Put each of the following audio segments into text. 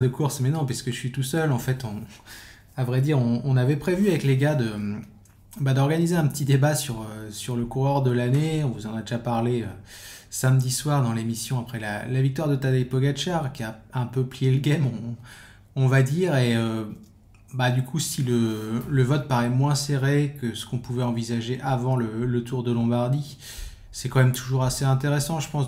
de course, mais non, puisque je suis tout seul, en fait, à vrai dire, on avait prévu avec les gars d'organiser un petit débat sur le coureur de l'année. On vous en a déjà parlé samedi soir dans l'émission après la victoire de Tadej Pogacar, qui a un peu plié le game, on va dire. Et du coup, si le vote paraît moins serré que ce qu'on pouvait envisager avant le Tour de Lombardie, c'est quand même toujours assez intéressant, je pense,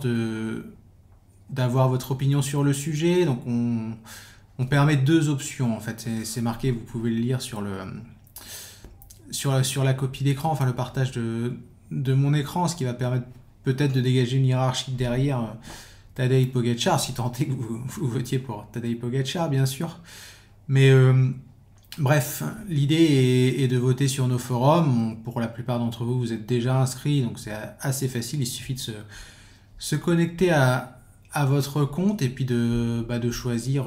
d'avoir votre opinion sur le sujet. Donc on permet deux options en fait. C'est marqué, vous pouvez le lire sur la copie d'écran, enfin le partage de mon écran, ce qui va permettre peut-être de dégager une hiérarchie derrière Tadej Pogacar, si tant est que vous votiez pour Tadej Pogacar, bien sûr. Mais bref, l'idée est de voter sur nos forums. Pour la plupart d'entre vous, vous êtes déjà inscrits, donc c'est assez facile. Il suffit de se connecter à votre compte et puis de choisir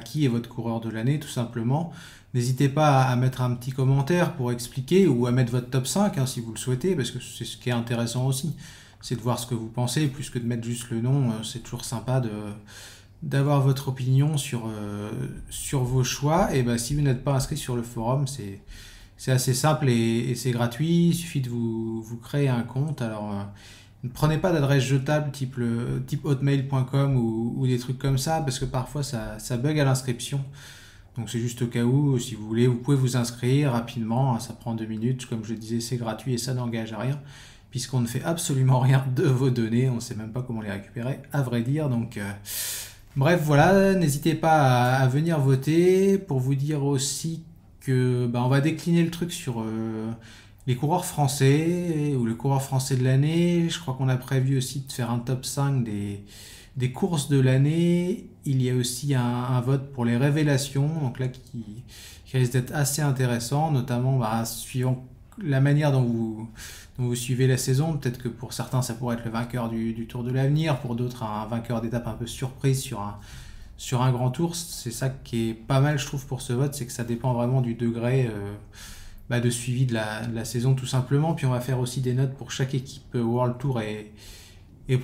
qui est votre coureur de l'année, tout simplement. N'hésitez pas à mettre un petit commentaire pour expliquer ou à mettre votre top 5 hein, si vous le souhaitez, parce que c'est ce qui est intéressant aussi. C'est de voir ce que vous pensez, plus que de mettre juste le nom. C'est toujours sympa d'avoir votre opinion sur vos choix. Et si vous n'êtes pas inscrit sur le forum, c'est assez simple et c'est gratuit. Il suffit de vous créer un compte. Alors, ne prenez pas d'adresse jetable type hotmail.com ou des trucs comme ça, parce que parfois ça bug à l'inscription. Donc c'est juste au cas où, si vous voulez, vous pouvez vous inscrire rapidement, hein, ça prend 2 minutes, comme je disais, c'est gratuit et ça n'engage à rien, puisqu'on ne fait absolument rien de vos données, on ne sait même pas comment les récupérer, à vrai dire. Donc, bref, voilà, n'hésitez pas à venir voter, pour vous dire aussi que on va décliner le truc sur les coureurs français ou le coureur français de l'année. Je crois qu'on a prévu aussi de faire un top 5 des courses de l'année. Il y a aussi un vote pour les révélations, donc là qui risque d'être assez intéressant, notamment suivant la manière dont vous suivez la saison. Peut-être que pour certains ça pourrait être le vainqueur du Tour de l'Avenir, pour d'autres un vainqueur d'étape un peu surprise sur un grand tour. C'est ça qui est pas mal je trouve pour ce vote, c'est que ça dépend vraiment du degré de suivi de la saison tout simplement. Puis on va faire aussi des notes pour chaque équipe World Tour et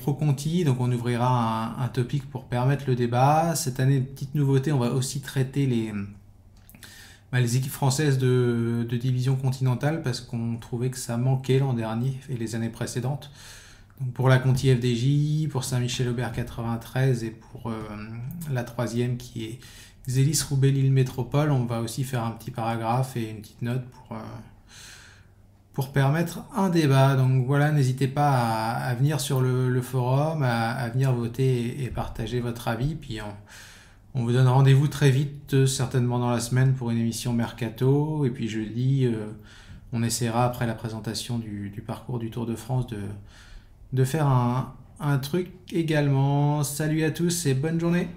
Pro Conti, donc on ouvrira un topic pour permettre le débat. Cette année, petite nouveauté, on va aussi traiter les équipes françaises de division continentale, parce qu'on trouvait que ça manquait l'an dernier et les années précédentes. Donc pour la Conti FDJ, pour Saint-Michel-Aubert 93 et pour la troisième qui est Xélis Roubaix Lille Métropole, on va aussi faire un petit paragraphe et une petite note pour permettre un débat. Donc voilà, n'hésitez pas à venir sur le forum, à venir voter et partager votre avis. Puis on vous donne rendez-vous très vite, certainement dans la semaine, pour une émission Mercato. Et puis jeudi, on essaiera, après la présentation du parcours du Tour de France, de faire un truc également. Salut à tous et bonne journée.